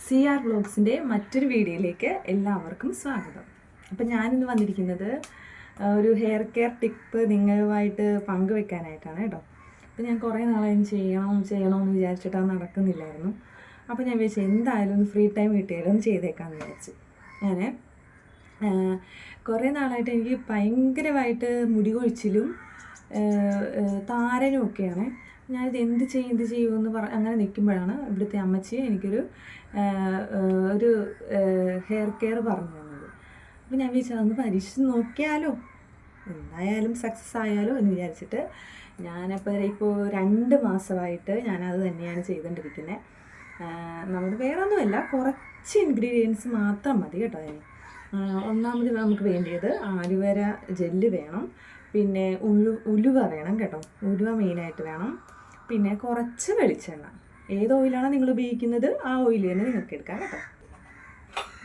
CR വ്ലോഗ്സിൻ്റെ മറ്റൊരു വീഡിയോയിലേക്ക് എല്ലാവർക്കും സ്വാഗതം. അപ്പം ഞാനിന്ന് വന്നിരിക്കുന്നത് ഒരു ഹെയർ കെയർ ടിപ്പ് നിങ്ങളുമായിട്ട് പങ്കുവെക്കാനായിട്ടാണ് കേട്ടോ. അപ്പം ഞാൻ കുറേ നാളായി ചെയ്യണമെന്ന് വിചാരിച്ചിട്ട് അത് നടക്കുന്നില്ലായിരുന്നു. അപ്പോൾ ഞാൻ വിചാരിച്ചു എന്തായാലും ഒന്ന് ഫ്രീ ടൈം കിട്ടിയാലും ഒന്ന് ചെയ്തേക്കാമെന്ന് വിചാരിച്ചു. ഞാൻ കുറേ നാളായിട്ട് എനിക്ക് ഭയങ്കരമായിട്ട് മുടി കൊഴിച്ചിലും താരനും ഒക്കെയാണ്. ഞാനിത് എന്ത് ചെയ്യുമെന്ന് അങ്ങനെ നിൽക്കുമ്പോഴാണ് ഇവിടുത്തെ അമ്മച്ചി എനിക്കൊരു ഹെയർ കെയർ പറഞ്ഞു തന്നത്. അപ്പോൾ ഞാൻ വിചാരിച്ചു അതൊന്ന് പരീക്ഷിച്ച് നോക്കിയാലോ, എന്തായാലും സക്സസ് ആയാലോ എന്ന് വിചാരിച്ചിട്ട് ഞാനപ്പോൾ 2 മാസമായിട്ട് ഞാനത് തന്നെയാണ് ചെയ്തുകൊണ്ടിരിക്കുന്നത്. നമ്മൾ വേറെ ഒന്നുമല്ല, കുറച്ച് ഇൻഗ്രീഡിയൻസ് മാത്രം മതി കേട്ടോ. അതിന് ഒന്നാമത് നമുക്ക് വേണ്ടിയത് ആലുവേര ജെല്ല് വേണം, പിന്നെ ഉലുവ വേണം കേട്ടോ. ഉലുവ മെയിനായിട്ട് വേണം. പിന്നെ കുറച്ച് വെളിച്ചെണ്ണ, ഏത് ഓയിലാണോ നിങ്ങൾ ഉപയോഗിക്കുന്നത് ആ ഓയിൽ തന്നെ നിങ്ങൾക്ക് എടുക്കാം കേട്ടോ.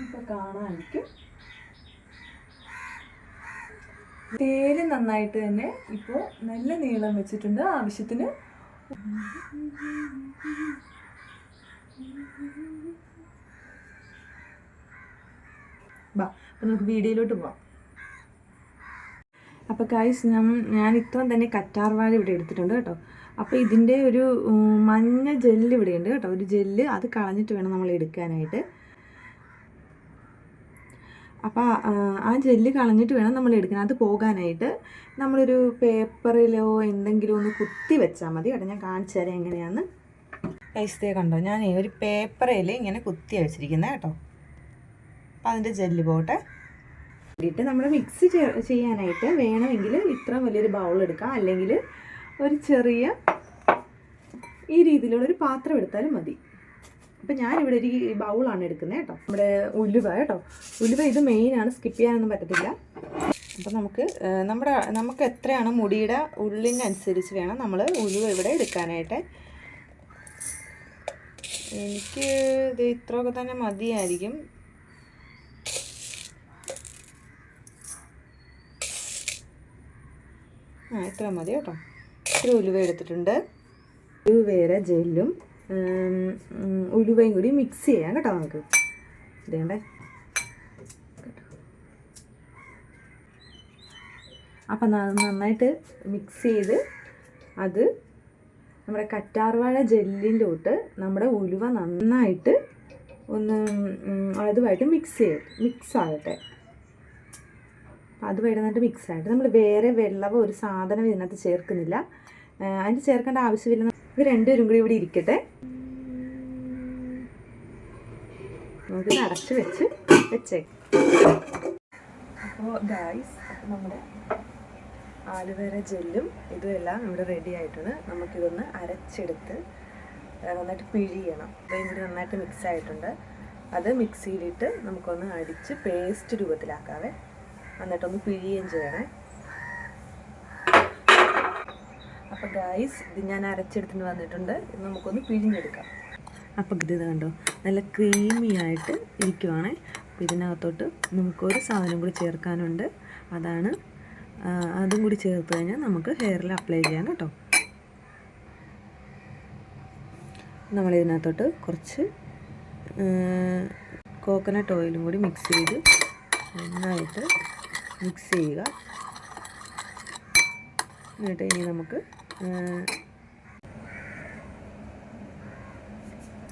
ഇപ്പോൾ കാണാമായിരിക്കും തേര് നന്നായിട്ട് തന്നെ ഇപ്പോൾ നല്ല നീളം വെച്ചിട്ടുണ്ട്. ആവശ്യത്തിന് അപ്പോൾ നമുക്ക് വീഡിയോയിലോട്ട് പോവാം. അപ്പോൾ ഗൈസ് ഞാൻ ഇത്രയും തന്നെ കറ്റാർവാഴ ഇവിടെ എടുത്തിട്ടുണ്ട് കേട്ടോ. അപ്പോൾ ഇതിൻ്റെ ഒരു മഞ്ഞ ജെല്ല് ഇവിടെ ഉണ്ട് കേട്ടോ, ഒരു ജെല്ല്. അത് കളഞ്ഞിട്ട് വേണം നമ്മൾ എടുക്കാനായിട്ട്. അപ്പോൾ ആ ജെല്ല് കളഞ്ഞിട്ട് വേണം നമ്മൾ എടുക്കാൻ. അത് പോകാനായിട്ട് നമ്മളൊരു പേപ്പറിലോ എന്തെങ്കിലും ഒന്ന് കുത്തി വെച്ചാൽ മതി കേട്ടോ. ഞാൻ കാണിച്ചു തരാം എങ്ങനെയാണെന്ന്. പൈസയെ കണ്ടോ, ഞാൻ ഒരു പേപ്പറിൽ ഇങ്ങനെ കുത്തി വെച്ചിരിക്കുന്നത് കേട്ടോ. അപ്പോൾ അതിൻ്റെ ജെല്ല് പോട്ടെ. വേണ്ടിയിട്ട് നമ്മൾ മിക്സ് ചെയ്യാനായിട്ട് വേണമെങ്കിൽ ഇത്ര വലിയൊരു ബൗൾ എടുക്കാം, അല്ലെങ്കിൽ ഒരു ചെറിയ ഈ രീതിയിലുള്ളൊരു പാത്രം എടുത്താലും മതി. അപ്പം ഞാനിവിടെ ഒരു ബൗളാണ് എടുക്കുന്നത് കേട്ടോ. നമ്മുടെ ഉലുവ കേട്ടോ, ഉലുവ ഇത് മെയിനാണ്, സ്കിപ്പ് ചെയ്യാനൊന്നും പറ്റത്തില്ല. അപ്പം നമുക്ക് എത്രയാണ് മുടിയുടെ ഉള്ളിനനുസരിച്ച് വേണം നമ്മൾ ഉലുവ ഇവിടെ എടുക്കാനായിട്ട്. എനിക്ക് ഇത് ഇത്രയൊക്കെ തന്നെ മതിയായിരിക്കും. ഇത്ര മതി കേട്ടോ. ഇത്ര ഉലുവ എടുത്തിട്ടുണ്ട്. ഉലുവേര ജെല്ലും ഉലുവയും കൂടി മിക്സ് ചെയ്യാം കേട്ടോ. നമുക്ക് ഇതേണ്ടേ. അപ്പം അത് നന്നായിട്ട് മിക്സ് ചെയ്ത് അത് നമ്മുടെ കറ്റാർവാഴ ജെല്ലിൻ്റെ തൊട്ട് നമ്മുടെ ഉലുവ നന്നായിട്ട് ഒന്ന് അതുമായിട്ട് മിക്സ് ആകട്ടെ. അത് വരുന്നിട്ട് മിക്സ് ആയിട്ട് നമ്മൾ വേറെ വെള്ളമോ ഒരു സാധനം ഇതിനകത്ത് ചേർക്കുന്നില്ല. അതിന് ചേർക്കേണ്ട ആവശ്യമില്ല. ഇത് രണ്ടുപേരും കൂടി ഇവിടെ ഇരിക്കട്ടെ. നമുക്ക് അടച്ച് വെച്ചേ. അപ്പോൾ ഗായ്സ്, നമ്മുടെ ആലുവേര ജെല്ലും ഇതുമെല്ലാം ഇവിടെ റെഡി ആയിട്ടാണ്. നമുക്കിതൊന്ന് അരച്ചെടുത്ത് നന്നായിട്ട് പിഴിയണം. ഇതും കൂടി നന്നായിട്ട് മിക്സ് ആയിട്ടുണ്ട്. അത് മിക്സിയിലിട്ട് നമുക്കൊന്ന് അടിച്ച് പേസ്റ്റ് രൂപത്തിലാക്കാവേ. എന്നിട്ടൊന്ന് പിഴിയുകയും ചെയ്യണേ. അപ്പോൾ ഗായ്സ്, ഇത് ഞാൻ അരച്ചെടുത്തിട്ട് വന്നിട്ടുണ്ട്. ഇത് നമുക്കൊന്ന് പിഴിഞ്ഞെടുക്കാം. അപ്പോൾ ഇത് കണ്ടോ, നല്ല ക്രീമി ആയിട്ട് ഇരിക്കുവാണേ. അപ്പോൾ ഇതിനകത്തോട്ട് നമുക്കൊരു സാധനം കൂടി ചേർക്കാനുണ്ട്. അതും കൂടി ചേർത്ത് കഴിഞ്ഞാൽ നമുക്ക് ഹെയറിൽ അപ്ലൈ ചെയ്യാം കേട്ടോ. നമ്മളിതിനകത്തോട്ട് കുറച്ച് കോക്കനട്ട് ഓയിലും കൂടി മിക്സ് ചെയ്ത് നന്നായിട്ട് മിക്സ് ചെയ്യുക. എന്നിട്ട് ഇനി നമുക്ക്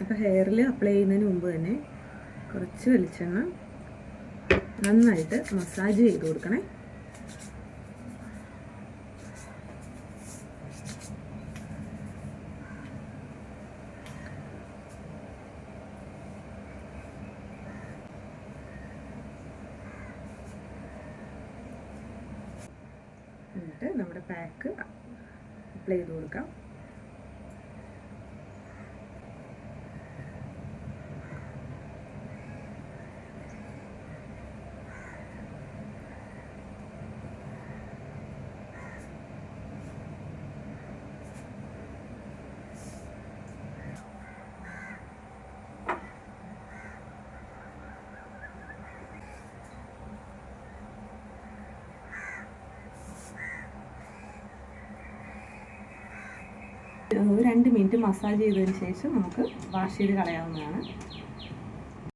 അപ്പോൾ ഹെയറിൽ അപ്ലൈ ചെയ്യുന്നതിന് മുമ്പ് തന്നെ കുറച്ച് വെളിച്ചെണ്ണ നന്നായിട്ട് മസാജ് ചെയ്ത് കൊടുക്കണേ. എന്നിട്ട് നമ്മുടെ പാക്ക് അപ്ലൈ ചെയ്ത് കൊടുക്കാം. ഒരു 2 മിനിറ്റ് മസാജ് ചെയ്തതിന് ശേഷം നമുക്ക് വാഷ് ചെയ്ത് കളയാവുന്നതാണ്.